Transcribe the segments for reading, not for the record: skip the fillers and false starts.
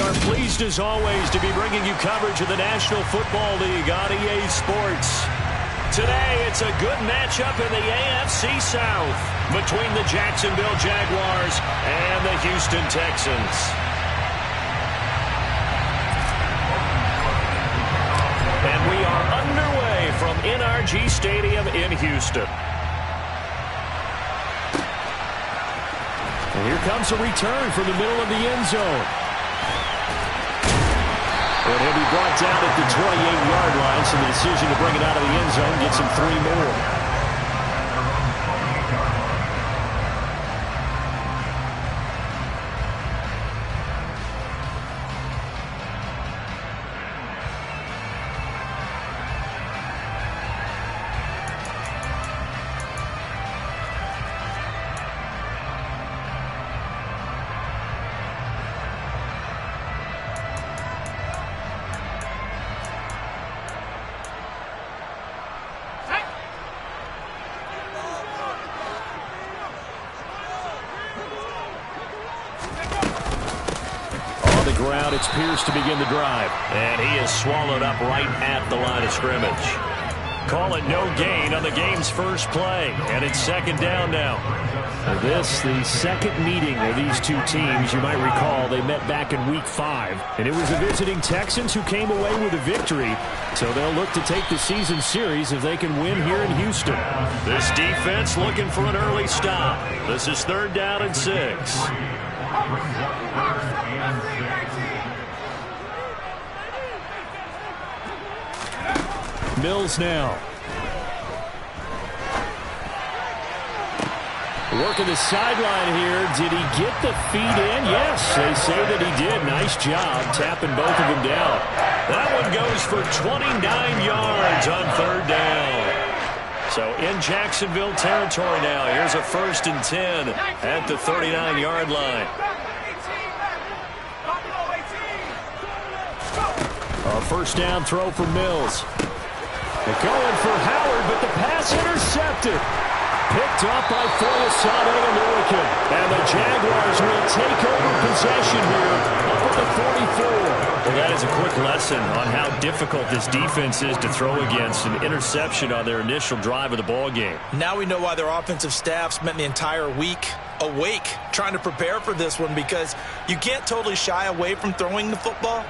are pleased as always to be bringing you coverage of the National Football League on EA Sports. Today, it's a good matchup in the AFC South between the Jacksonville Jaguars and the Houston Texans. And we are underway from NRG Stadium in Houston. And here comes a return from the middle of the end zone. And he'll be brought down at the 28-yard line, so the decision to bring it out of the end zone gets him 3 more. Ground, it's Pierce to begin the drive, and he is swallowed up right at the line of scrimmage. Call it no gain on the game's first play, and it's second down now. This, the second meeting of these two teams. You might recall they met back in Week 5, and it was the visiting Texans who came away with a victory, so they'll look to take the season series if they can win here in Houston. This defense looking for an early stop. This is 3rd down and 6. Mills now. Working the sideline here. Did he get the feet in? Yes, they say that he did. Nice job tapping both of them down. That one goes for 29 yards on 3rd down. So in Jacksonville territory now. Here's a 1st and 10 at the 39-yard line. A 1st down throw for Mills. They're going for Howard, but the pass intercepted. Picked up by Foyesade Oluokun. And the Jaguars will take over possession here up at the 44. Well, that is a quick lesson on how difficult this defense is to throw against. An interception on their initial drive of the ball game. Now we know why their offensive staff spent the entire week awake trying to prepare for this one, because you can't totally shy away from throwing the football.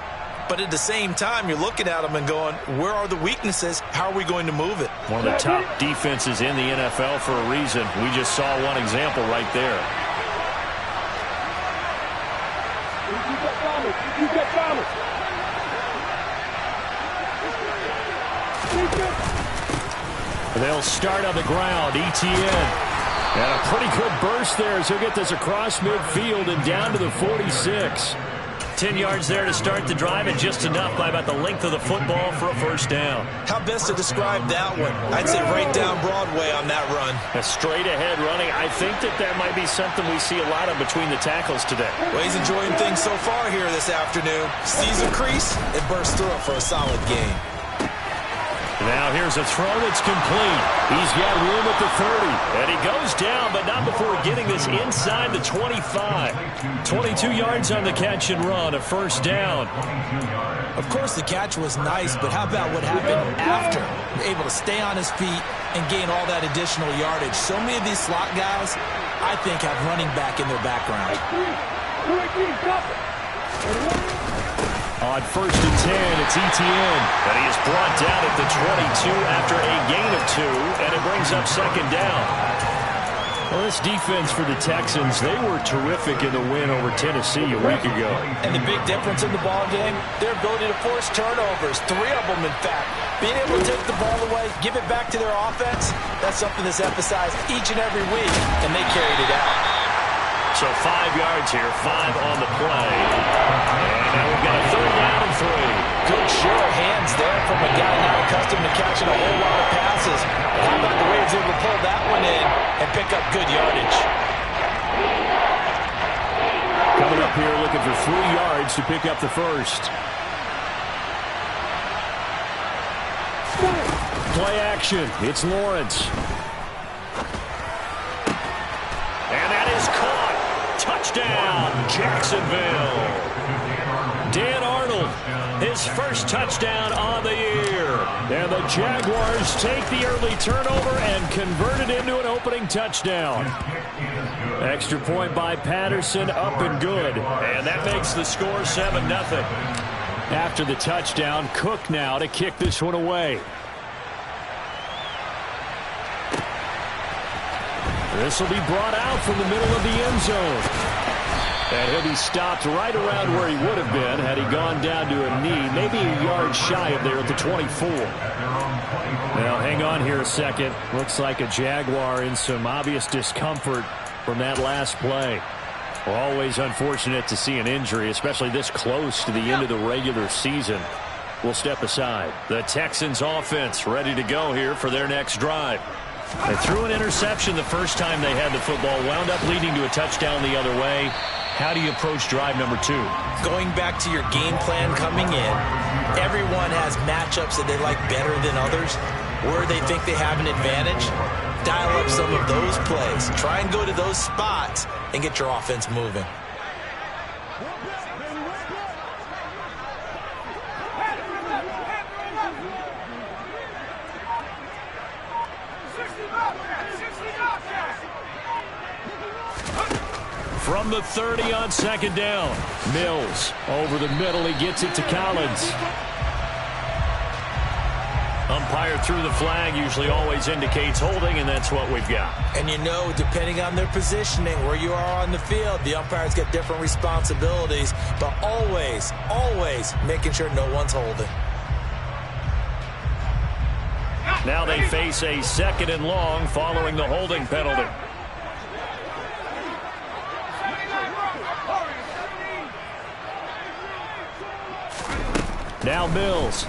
But at the same time, you're looking at them and going, where are the weaknesses? How are we going to move it? One of the top defenses in the NFL for a reason. We just saw one example right there. They'll start on the ground. ETN. And a pretty good burst there as he'll get this across midfield and down to the 46. 10 yards there to start the drive, and just enough by about the length of the football for a 1st down. How best to describe that one? I'd say right down Broadway on that run. A straight ahead running. I think that might be something we see a lot of between the tackles today. Well, he's enjoying things so far here this afternoon. Sees a crease, it bursts through it for a solid gain. Now here's a throw that's complete. He's got room at the 30. And he goes down, but not before getting this inside the 25. 22 yards on the catch and run, a 1st down. Of course, the catch was nice, but how about what happened after? Able to stay on his feet and gain all that additional yardage. So many of these slot guys, I think, have running back in their background. On 1st and 10, it's ETN. And he is brought down at the 22 after a gain of 2, and it brings up 2nd down. Well, this defense for the Texans, they were terrific in the win over Tennessee a week ago. And the big difference in the ball game, their ability to force turnovers, 3 of them, in fact. Being able to take the ball away, give it back to their offense, that's something that's emphasized each and every week, and they carried it out. So 5 yards here, 5 on the play. And now we've got a 3rd down and 3. Good show of hands there from a guy not accustomed to catching a whole lot of passes. How about the way he's able to pull that one in and pick up good yardage? Coming up here looking for 3 yards to pick up the 1st. Play action. It's Lawrence. And that is caught. Touchdown, Jacksonville. Dan Arnold, his first touchdown on the year. And the Jaguars take the early turnover and convert it into an opening touchdown. Extra point by Patterson, up and good. And that makes the score 7-0. After the touchdown, Cook now to kick this one away. This will be brought out from the middle of the end zone. And he'll be stopped right around where he would have been had he gone down to a knee, maybe a yard shy of there at the 24. Now, hang on here a second. Looks like a Jaguar in some obvious discomfort from that last play. Always unfortunate to see an injury, especially this close to the end of the regular season. We'll step aside. The Texans offense ready to go here for their next drive. They threw an interception the first time they had the football, wound up leading to a touchdown the other way. How do you approach drive number 2? Going back to your game plan coming in, everyone has matchups that they like better than others, where they think they have an advantage. Dial up some of those plays. Try and go to those spots and get your offense moving. From the 30 on second down. Mills over the middle. He gets it to Collins. Umpire threw the flag. Usually always indicates holding, and that's what we've got. And you know, depending on their positioning, where you are on the field, the umpires get different responsibilities. But always, always making sure no one's holding. Now they face a 2nd and long following the holding penalty. Now Mills.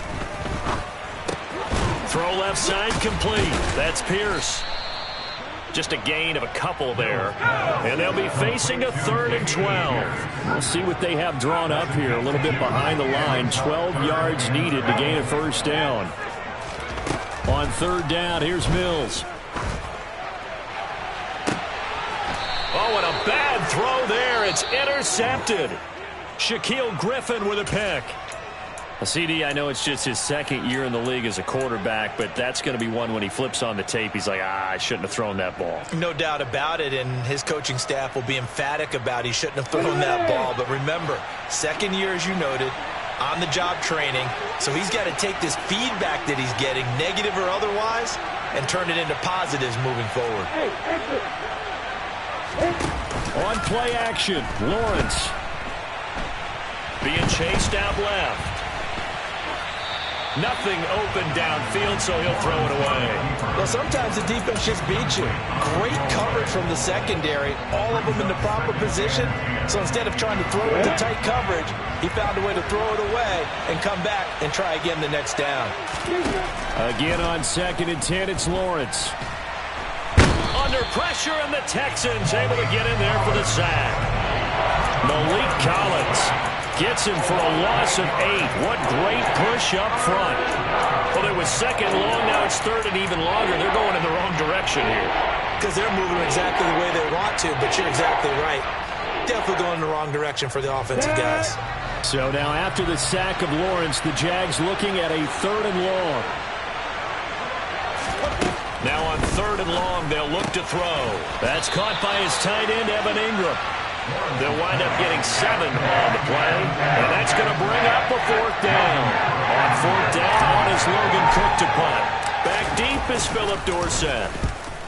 Throw left side complete. That's Pierce. Just a gain of a couple there. And they'll be facing a 3rd and 12. We'll see what they have drawn up here. A little bit behind the line. 12 yards needed to gain a first down. On 3rd down, here's Mills. Oh, and a bad throw there. It's intercepted. Shaquille Griffin with a pick. CD, I know it's just his 2nd year in the league as a quarterback, but that's going to be one when he flips on the tape. He's like, I shouldn't have thrown that ball. No doubt about it, and his coaching staff will be emphatic about he shouldn't have thrown that ball. But remember, 2nd year, as you noted, on-the-job training, so he's got to take this feedback that he's getting, negative or otherwise, and turn it into positives moving forward. On play action, Lawrence being chased out left. Nothing open downfield, so he'll throw it away. Well, sometimes the defense just beats you. Great coverage from the secondary, all of them in the proper position. So instead of trying to throw into tight coverage, he found a way to throw it away and come back and try again the next down. Again on 2nd and 10, it's Lawrence. Under pressure, and the Texans able to get in there for the sack. Malik Collins gets him for a loss of 8. What great push up front. Well, it was 2nd long. Now it's 3rd and even longer. They're going in the wrong direction here. Because they're moving exactly the way they want to, but you're exactly right. Definitely going in the wrong direction for the offensive guys. So now after the sack of Lawrence, the Jags looking at a 3rd and long. Now on 3rd and long, they'll look to throw. That's caught by his tight end, Evan Ingram. They'll wind up getting 7 on the play, and that's going to bring up a 4th down. On 4th down is Logan Cook to punt. Back deep is Philip Dorsett.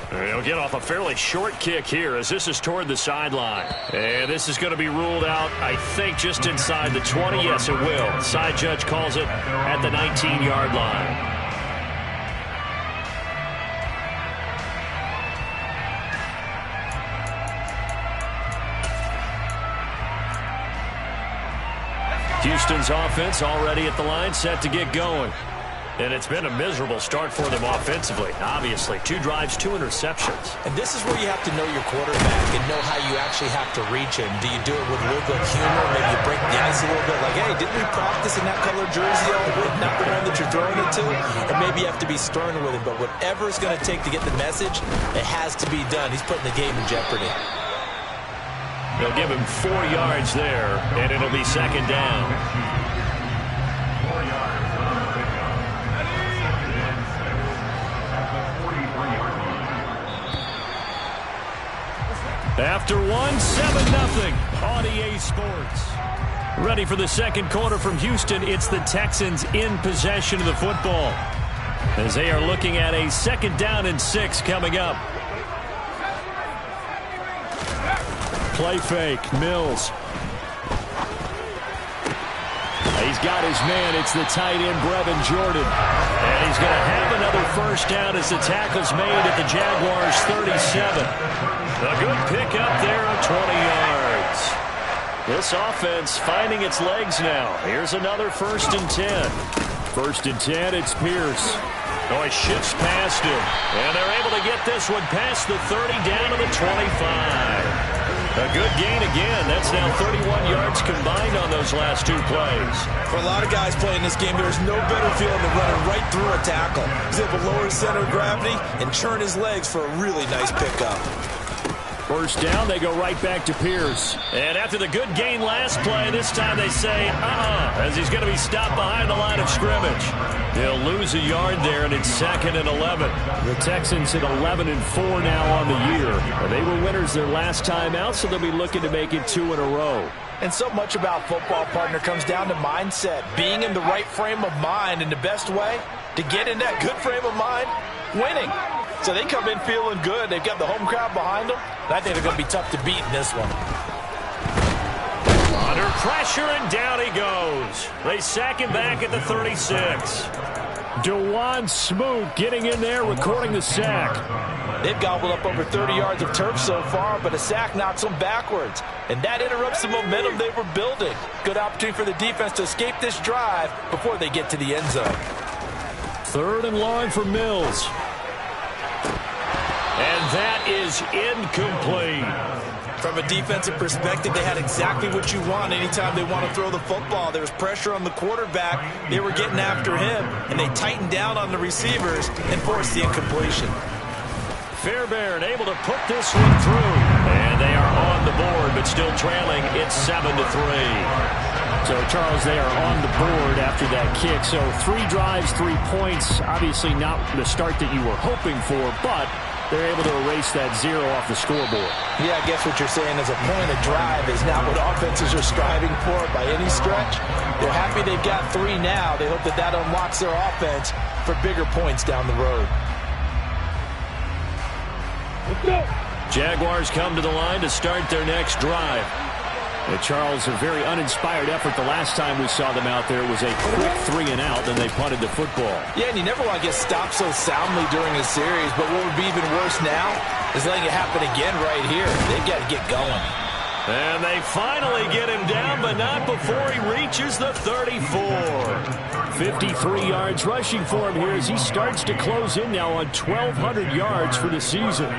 He'll get off a fairly short kick here as this is toward the sideline. And this is going to be ruled out, I think, just inside the 20. Yes, it will. Side judge calls it at the 19-yard line. Houston's offense already at the line, set to get going. And it's been a miserable start for them offensively, obviously. 2 drives, 2 interceptions. And this is where you have to know your quarterback and know how you actually have to reach him. Do you do it with a little bit of humor? Maybe you break the ice a little bit like, hey, didn't we practice in that color jersey all week? Not the one that you're throwing it to? Or maybe you have to be stern with him. But whatever it's going to take to get the message, it has to be done. He's putting the game in jeopardy. They'll give him 4 yards there, and it'll be second down. After 7-0 on EA Sports. Ready for the second quarter from Houston. It's the Texans in possession of the football as they are looking at a 2nd down and 6 coming up. Play fake. Mills. He's got his man. It's the tight end, Brevin Jordan. And he's going to have another first down as the tackle's made at the Jaguars 37. A good pickup there of 20 yards. This offense finding its legs now. Here's another 1st and 10. 1st and 10, it's Pierce. Oh, he shifts past him. And they're able to get this one past the 30 down to the 25. A good gain again. That's now 31 yards combined on those last 2 plays. For a lot of guys playing this game, there's no better feeling than running right through a tackle. He's able to lower his center of gravity and churn his legs for a really nice pickup. First down, they go right back to Pierce. And after the good gain last play, this time they say, as he's going to be stopped behind the line of scrimmage. They'll lose a yard there, and it's 2nd and 11. The Texans hit 11-4 now on the year. They were winners their last time out, so they'll be looking to make it 2 in a row. And so much about football, partner, comes down to mindset. Being in the right frame of mind, and the best way to get in that good frame of mind, winning. So they come in feeling good. They've got the home crowd behind them. I think they're going to be tough to beat in this one. Under pressure, and down he goes. They sack him back at the 36. DeJuan Smoot getting in there, recording the sack. They've gobbled up over 30 yards of turf so far, but a sack knocks them backwards. And that interrupts the momentum they were building. Good opportunity for the defense to escape this drive before they get to the end zone. 3rd and long for Mills. And that is incomplete. From a defensive perspective, they had exactly what you want anytime they want to throw the football. There was pressure on the quarterback. They were getting after him, and they tightened down on the receivers and forced the incompletion. Fairbairn able to put this one through. And they are on the board, but still trailing. It's 7-3. So, Charles, they are on the board after that kick. So 3 drives, 3 points. Obviously not the start that you were hoping for, but they're able to erase that 0 off the scoreboard. Yeah, I guess what you're saying is a point of drive is not what offenses are striving for by any stretch. They're happy they've got 3 now. They hope that that unlocks their offense for bigger points down the road. Jaguars come to the line to start their next drive. And Charles, a very uninspired effort the last time we saw them out there. It was a quick 3 and out, then they punted the football. Yeah, and you never want to get stopped so soundly during a series, but what would be even worse now is letting it happen again right here. They've got to get going. And they finally get him down, but not before he reaches the 34. 53 yards rushing for him here as he starts to close in now on 1,200 yards for the season.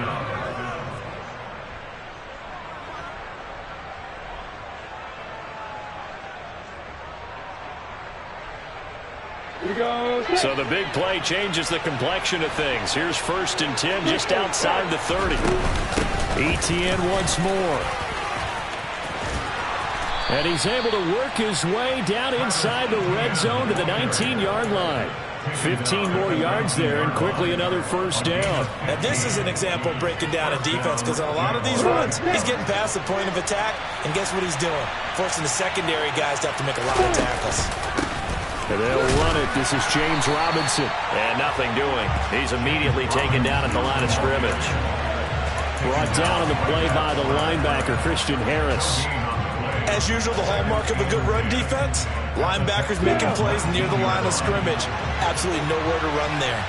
So the big play changes the complexion of things. Here's 1st and 10 just outside the 30. Etienne once more. And he's able to work his way down inside the red zone to the 19-yard line. 15 more yards there, and quickly another first down. Now this is an example of breaking down a defense, because on a lot of these runs, he's getting past the point of attack, and guess what he's doing? Forcing the secondary guys to have to make a lot of tackles. And they'll run it. This is James Robinson. And nothing doing. He's immediately taken down at the line of scrimmage. Brought down on the play by the linebacker, Christian Harris. As usual, the hallmark of a good run defense, linebackers making plays near the line of scrimmage. Absolutely nowhere to run there.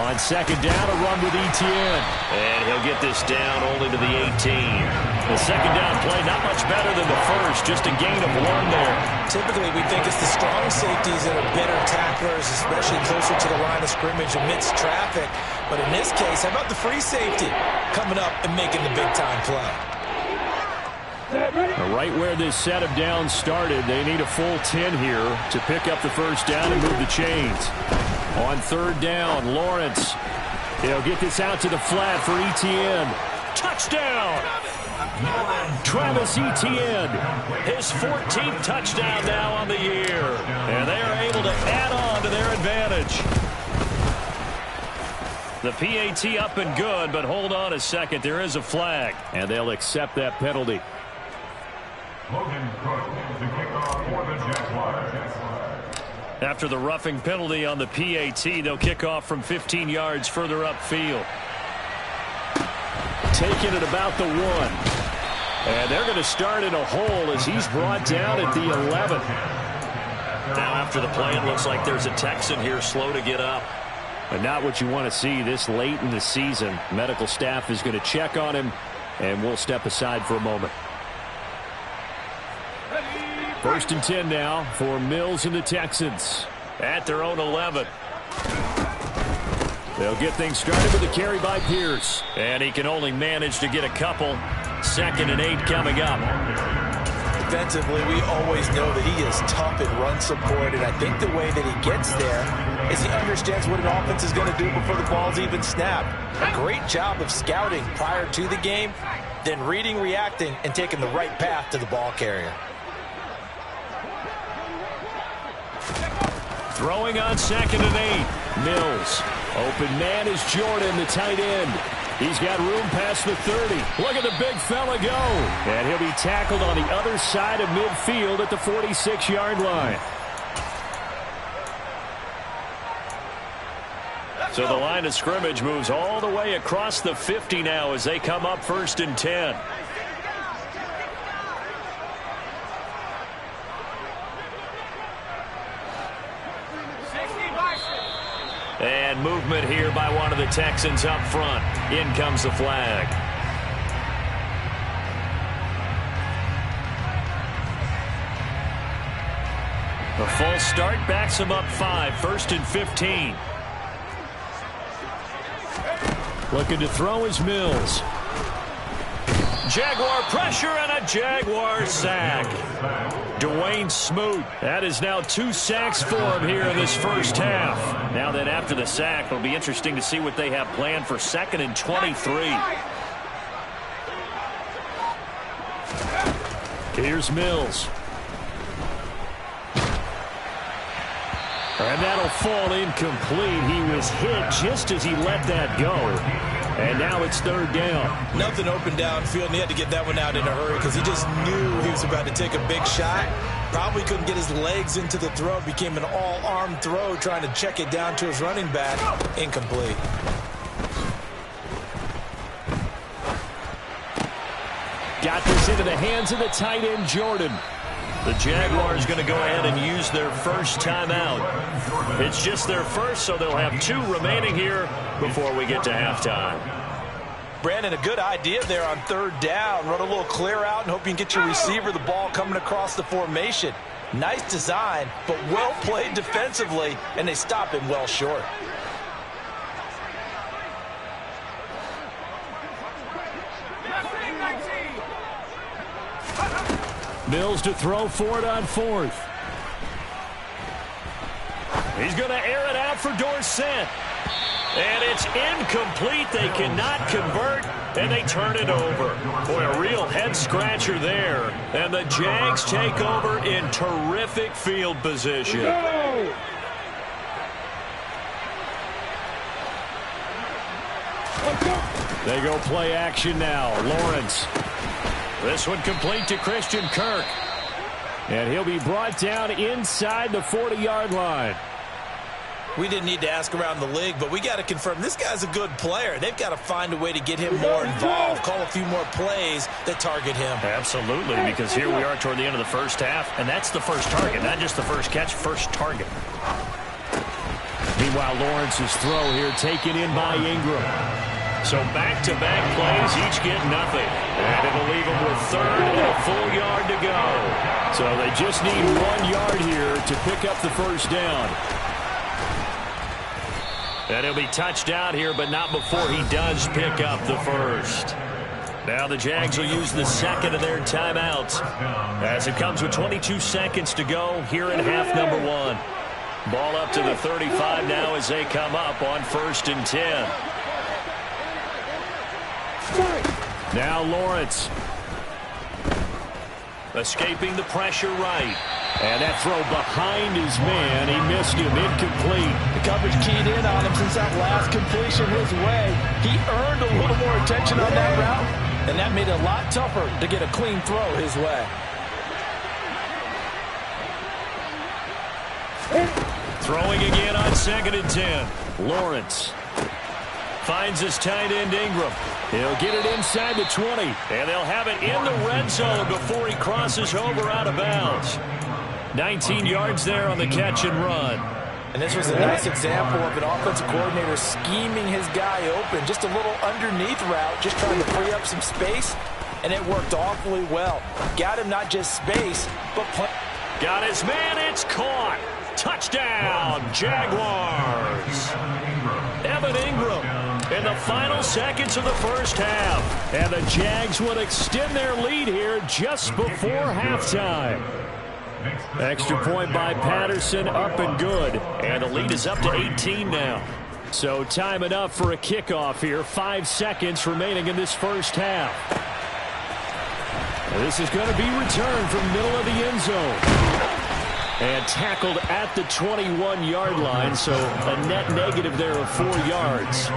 On 2nd down, a run with Etienne. And he'll get this down only to the 18. The 2nd down play, not much better than the first, just a gain of 1 there. Typically, we think it's the strong safeties that are better tacklers, especially closer to the line of scrimmage amidst traffic. But in this case, how about the free safety coming up and making the big-time play? Right where this set of downs started, they need a full 10 here to pick up the first down and move the chains. On 3rd down, Lawrence. He'll get this out to the flat for Etienne. Touchdown! Travis Etienne, his 14th touchdown now on the year. And they are able to add on to their advantage. The PAT up and good, but hold on a second. There is a flag, and they'll accept that penalty. After the roughing penalty on the PAT, they'll kick off from 15 yards further upfield. Taking it about the 1. And they're going to start in a hole as he's brought down at the 11. Now after the play, it looks like there's a Texan here slow to get up. But not what you want to see this late in the season. Medical staff is going to check on him, and we'll step aside for a moment. 1st and 10 now for Mills and the Texans at their own 11. They'll get things started with a carry by Pierce. And he can only manage to get a couple. 2nd and 8 coming up. Defensively, we always know that he is tough in run support, and I think the way that he gets there is he understands what an offense is going to do before the ball's even snapped. A great job of scouting prior to the game, then reading, reacting, and taking the right path to the ball carrier. Throwing on 2nd and 8. Mills. Open man is Jordan, the tight end. He's got room past the 30. Look at the big fella go. And he'll be tackled on the other side of midfield at the 46-yard line. So the line of scrimmage moves all the way across the 50 now as they come up 1st and 10. And movement here by one of the Texans up front. In comes the flag. The full start backs him up 5. 1st and 15. Looking to throw is Mills. Jaguar pressure and a Jaguar sack. Dwayne Smoot. That is now 2 sacks for him here in this first half. Now then after the sack, it'll be interesting to see what they have planned for 2nd and 23. Here's Mills. And that'll fall incomplete. He was hit just as he let that go. And now it's 3rd down. Nothing open downfield, and he had to get that one out in a hurry because he just knew he was about to take a big shot. Probably couldn't get his legs into the throw. Became an all-arm throw trying to check it down to his running back. Incomplete. Got this into the hands of the tight end, Jordan. The Jaguars going to go ahead and use their first timeout. It's just their first, so they'll have 2 remaining here before we get to halftime. Brandon, a good idea there on 3rd down. Run a little clear out and hope you can get your receiver the ball coming across the formation. Nice design, but well played defensively, and they stop him well short. Mills to throw for it on 4th. He's going to air it out for Dorsett. And it's incomplete. They cannot convert, and they turn it over. Boy, a real head-scratcher there. And the Jags take over in terrific field position. They go play action now. Lawrence. This one complete to Christian Kirk. And he'll be brought down inside the 40-yard line. We didn't need to ask around the league, but we got to confirm this guy's a good player. They've got to find a way to get him more involved, call a few more plays that target him. Absolutely, because here we are toward the end of the first half, and that's the first target, not just the first catch, first target. Meanwhile, Lawrence's throw here taken in by Ingram. So back-to-back plays, each get nothing. And it'll leave them with 3rd and a full yard to go. So they just need 1 yard here to pick up the first down. And he'll be touched out here, but not before he does pick up the first. Now the Jags will use the 2nd of their timeouts as it comes with 22 seconds to go here in half number 1. Ball up to the 35 now as they come up on 1st and 10. Now Lawrence. Escaping the pressure right. And that throw behind his man. He missed him. Incomplete. The coverage keyed in on him since that last completion his way. He earned a little more attention on that route, and that made it a lot tougher to get a clean throw his way. Throwing again on 2nd and 10. Lawrence finds his tight end Ingram. He'll get it inside the 20, and they'll have it in the red zone before he crosses over out of bounds. 19 yards there on the catch and run. And this was a nice example of an offensive coordinator scheming his guy open. Just a little underneath route, just trying to free up some space, and it worked awfully well. Got him not just space, but play. Got his man, it's caught. Touchdown, Jaguars. Evan Ingram in the final seconds of the first half. And the Jags would extend their lead here just before halftime. Extra point by Patterson, up and good. And the lead is up to 18 now. So time enough for a kickoff here. 5 seconds remaining in this first half. This is going to be returned from middle of the end zone. And tackled at the 21-yard line, so a net negative there of 4 yards.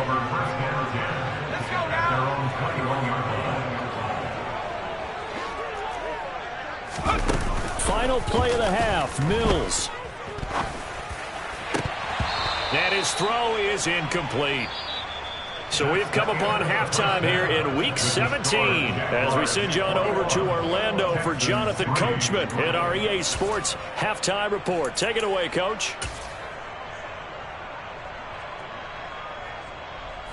Final play of the half, Mills. And his throw is incomplete. So we've come upon halftime here in Week 17 as we send you on over to Orlando for Jonathan Coachman in our EA Sports Halftime Report. Take it away, Coach.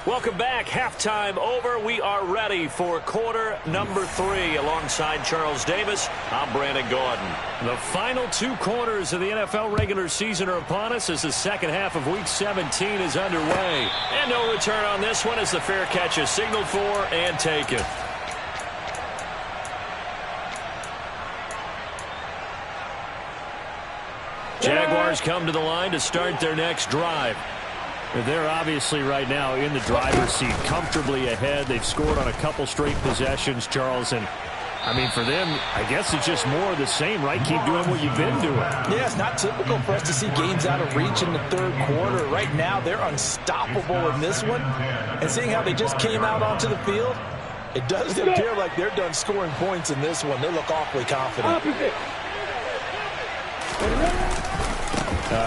Welcome back. Halftime over. We are ready for quarter number 3. Alongside Charles Davis, I'm Brandon Gordon. The final 2 quarters of the NFL regular season are upon us as the second half of Week 17 is underway. And no return on this one as the fair catch is signaled for and taken. Jaguars come to the line to start their next drive. They're obviously right now in the driver's seat, comfortably ahead. They've scored on a couple straight possessions, Charles. And, I mean, for them, I guess it's just more of the same, right? Keep doing what you've been doing. Yeah, it's not typical for us to see games out of reach in the third quarter. Right now, they're unstoppable in this one. And seeing how they just came out onto the field, it does appear like they're done scoring points in this one. They look awfully confident.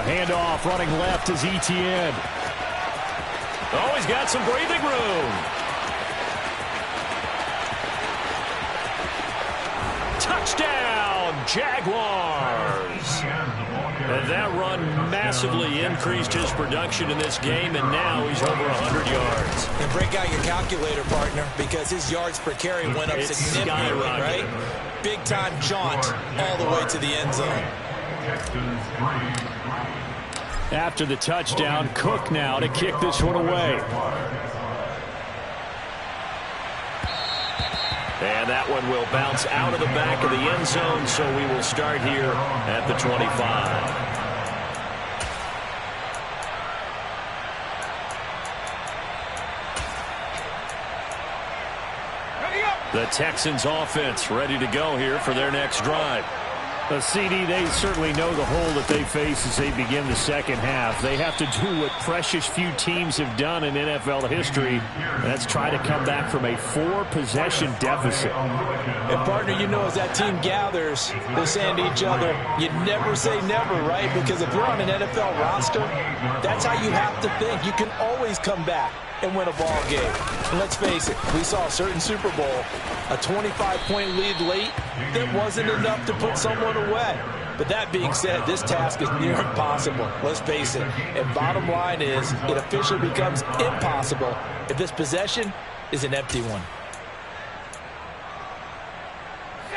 Handoff running left is Etienne. Oh, he's got some breathing room. Touchdown, Jaguars. And that run massively increased his production in this game, and now he's over 100 yards. And break out your calculator, partner, because his yards per carry went up significantly, right? Big-time jaunt all the way to the end zone. After the touchdown, Cook now to kick this one away. And that one will bounce out of the back of the end zone, so we will start here at the 25. The Texans offense ready to go here for their next drive. CD, they certainly know the hole that they face as they begin the second half. They have to do what precious few teams have done in NFL history, and that's try to come back from a 4-possession deficit. And, partner, you know as that team gathers, they're saying to each other, you never say never, right? Because if you're on an NFL roster, that's how you have to think. You can always come back and win a ball game. And let's face it, we saw a certain Super Bowl, a 25-point lead late that wasn't enough to put someone away. But that being said, this task is near impossible. Let's face it. And bottom line is, it officially becomes impossible if this possession is an empty one.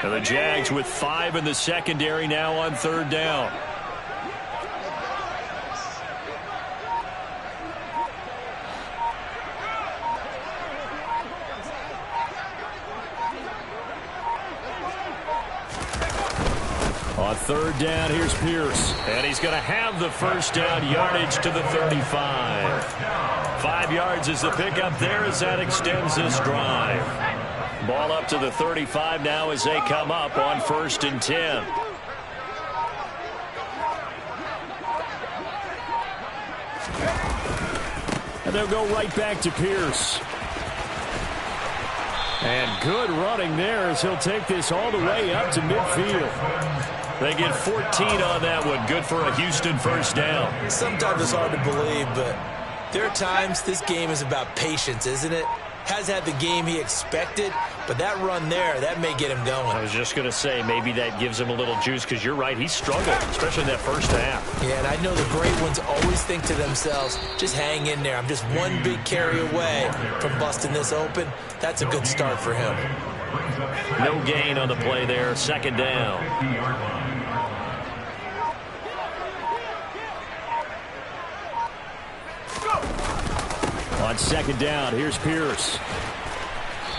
And the Jags with 5 in the secondary now on 3rd down. On 3rd down, here's Pierce. And he's going to have the first down, yardage to the 35. 5 yards is the pickup there as that extends this drive. Ball up to the 35 now as they come up on 1st and 10. And they'll go right back to Pierce. And good running there as he'll take this all the way up to midfield. They get 14 on that one. Good for a Houston first down. Sometimes it's hard to believe, but there are times this game is about patience, isn't it? Has had the game he expected, but that run there, that may get him going. I was just going to say, maybe that gives him a little juice, because you're right, he struggled, especially in that first half. Yeah, and I know the great ones always think to themselves, just hang in there. I'm just one big carry away from busting this open. That's a good start for him. No gain on the play there, 2nd down. On 2nd down, here's Pierce.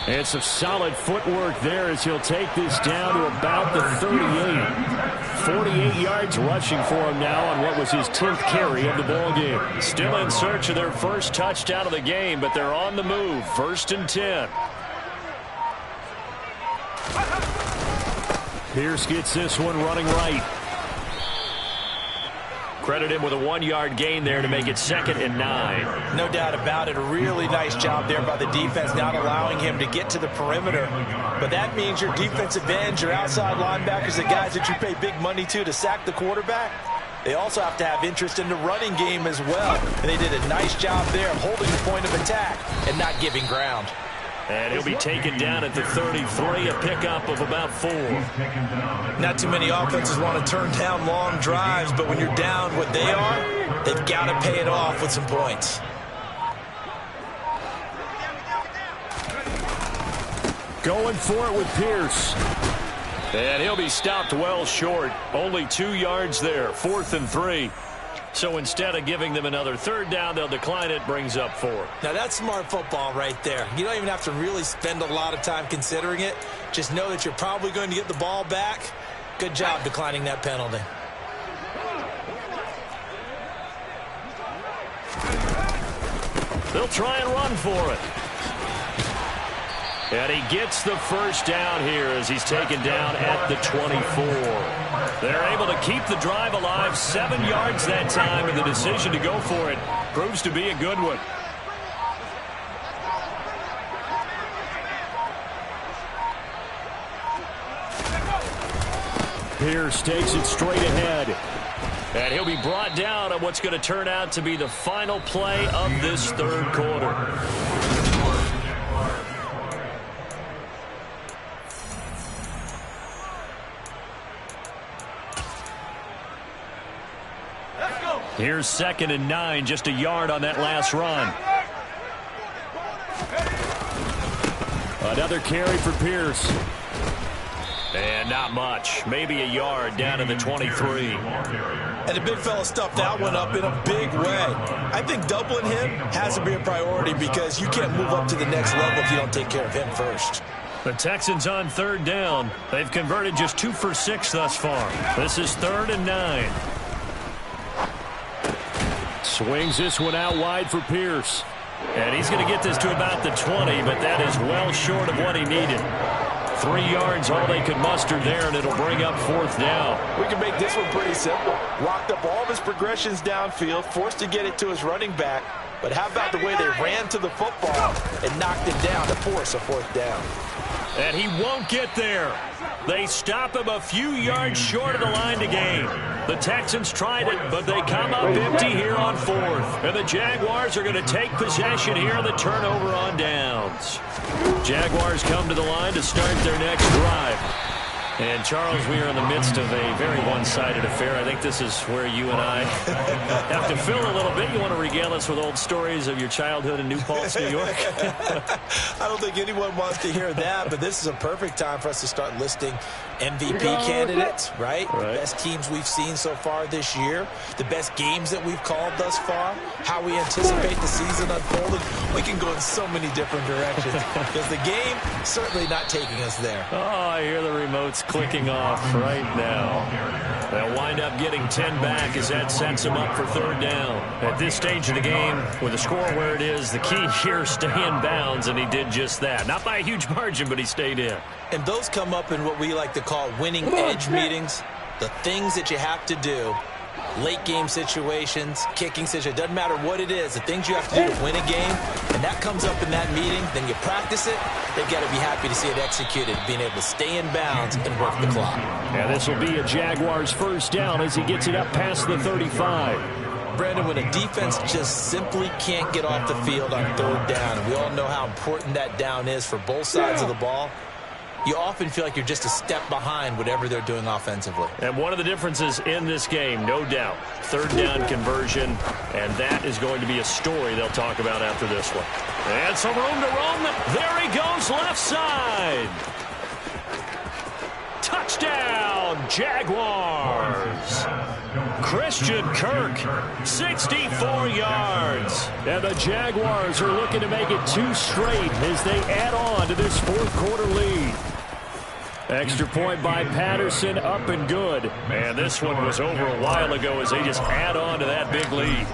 And some solid footwork there as he'll take this down to about the 38. 48 yards rushing for him now on what was his 10th carry of the ballgame. Still in search of their first touchdown of the game, but they're on the move. 1st and 10. Pierce gets this one running right. Credit him with a 1-yard gain there to make it 2nd and 9. No doubt about it. A really nice job there by the defense, not allowing him to get to the perimeter. But that means your defensive ends, your outside linebackers, the guys that you pay big money to sack the quarterback, they also have to have interest in the running game as well. And they did a nice job there of holding the point of attack and not giving ground. And he'll be taken down at the 33, a pickup of about 4. Not too many offenses want to turn down long drives, but when you're down what they are, they've got to pay it off with some points. Going for it with Pierce. And he'll be stopped well short. Only 2 yards there, 4th and 3. So instead of giving them another 3rd down, they'll decline it, brings up 4. Now that's smart football right there. You don't even have to really spend a lot of time considering it. Just know that you're probably going to get the ball back. Good job declining that penalty. They'll try and run for it. And he gets the first down here as he's taken down at the 24. They're able to keep the drive alive, 7 yards that time, and the decision to go for it proves to be a good one. Pierce takes it straight ahead. And he'll be brought down on what's going to turn out to be the final play of this 3rd quarter. Here's 2nd and 9, just a yard on that last run. Another carry for Pierce. And not much. Maybe a yard down to the 23. And the big fella stuffed that one up in a big way. I think doubling him has to be a priority because you can't move up to the next level if you don't take care of him first. The Texans on 3rd down. They've converted just 2 for 6 thus far. This is 3rd and 9. Swings this one out wide for Pierce. And he's going to get this to about the 20, but that is well short of what he needed. 3 yards, all they could muster there, and it'll bring up 4th down. We can make this one pretty simple. Locked up all of his progressions downfield, forced to get it to his running back. But how about the way they ran to the football and knocked it down to force a 4th down? And he won't get there. They stop him a few yards short of the line to gain. The Texans tried it, but they come up empty here on 4th. And the Jaguars are going to take possession here on the turnover on downs. Jaguars come to the line to start their next drive. And, Charles, we are in the midst of a very one-sided affair. I think this is where you and I have to fill a little bit. You want to regale us with old stories of your childhood in New Paltz, New York? I don't think anyone wants to hear that, but this is a perfect time for us to start listing MVP candidates, right? The best teams we've seen so far this year, the best games that we've called thus far, how we anticipate the season unfolding. We can go in so many different directions because the game certainly not taking us there. Oh, I hear the remotes clicking off right now. They'll wind up getting 10 back as that sets them up for third down. At this stage of the game, with the score where it is, the key here, stay in bounds, and he did just that. Not by a huge margin, but he stayed in. And those come up in what we like to call winning edge meetings. The things that you have to do, late game situations, kicking situations, doesn't matter what it is, the things you have to do to win a game, and that comes up in that meeting, then you practice it, they've got to be happy to see it executed, being able to stay in bounds and work the clock. And this will be a Jaguars first down as he gets it up past the 35. Brandon, when a defense just simply can't get off the field on third down, and we all know how important that down is for both sides of the ball, you often feel like you're just a step behind whatever they're doing offensively. And one of the differences in this game, no doubt, third down conversion, and that is going to be a story they'll talk about after this one. And some room to roam. There he goes, left side. Touchdown, Jaguars. Christian Kirk, 64 yards. And the Jaguars are looking to make it 2 straight as they add on to this fourth quarter lead. Extra point by Patterson, up and good. And this one was over a while ago as they just add on to that big lead.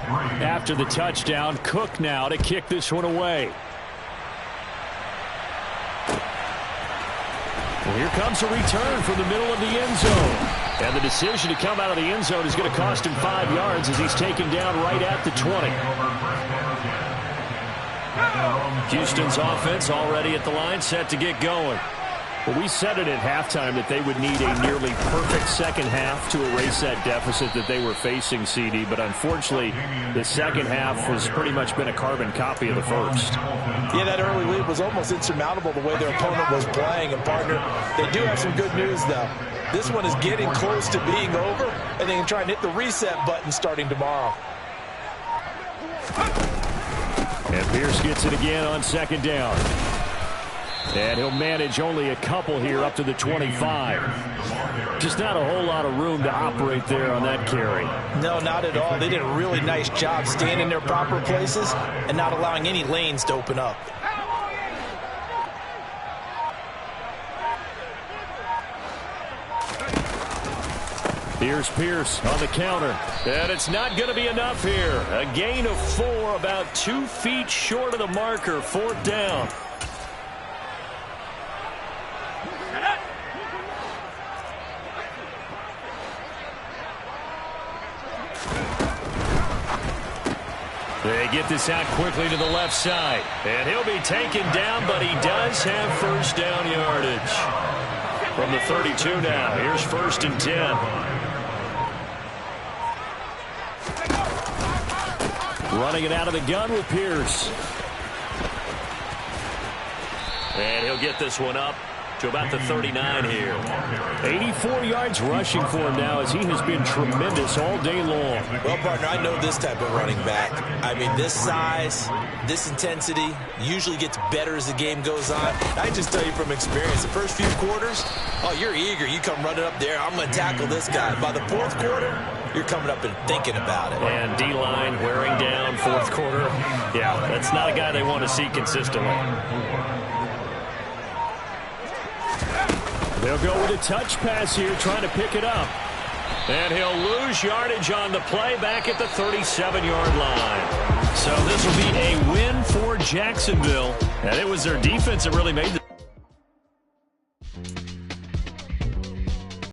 After the touchdown, Cook now to kick this one away. Well, here comes a return from the middle of the end zone. And the decision to come out of the end zone is going to cost him 5 yards as he's taken down right at the 20. Houston's offense already at the line, set to get going. Well, we said it at halftime that they would need a nearly perfect second half to erase that deficit that they were facing, CD. But unfortunately, the second half has pretty much been a carbon copy of the first. Yeah, that early lead was almost insurmountable the way their opponent was playing. And, partner, they do have some good news, though. This one is getting close to being over, and they can try and hit the reset button starting tomorrow. And Pierce gets it again on second down. And he'll manage only a couple here up to the 25. Just not a whole lot of room to operate there on that carry. No, not at all. They did a really nice job staying in their proper places and not allowing any lanes to open up. Here's Pierce on the counter. And it's not going to be enough here. A gain of 4, about 2 feet short of the marker, fourth down. They get this out quickly to the left side. And he'll be taken down, but he does have first down yardage. From the 32 now, here's 1st and 10. Running it out of the gun with Pierce. And he'll get this one up to about the 39 here. 84 yards rushing for him now as he has been tremendous all day long. Well, partner, I know this type of running back. I mean, this size, this intensity usually gets better as the game goes on. I just tell you from experience, the first few quarters, oh, you're eager. You come running up there, I'm going to tackle this guy. By the fourth quarter, you're coming up and thinking about it. And D-line wearing down fourth quarter. Yeah, that's not a guy they want to see consistently. They'll go with a touch pass here, trying to pick it up. And he'll lose yardage on the play back at the 37-yard line. So this will be a win for Jacksonville. And it was their defense that really made the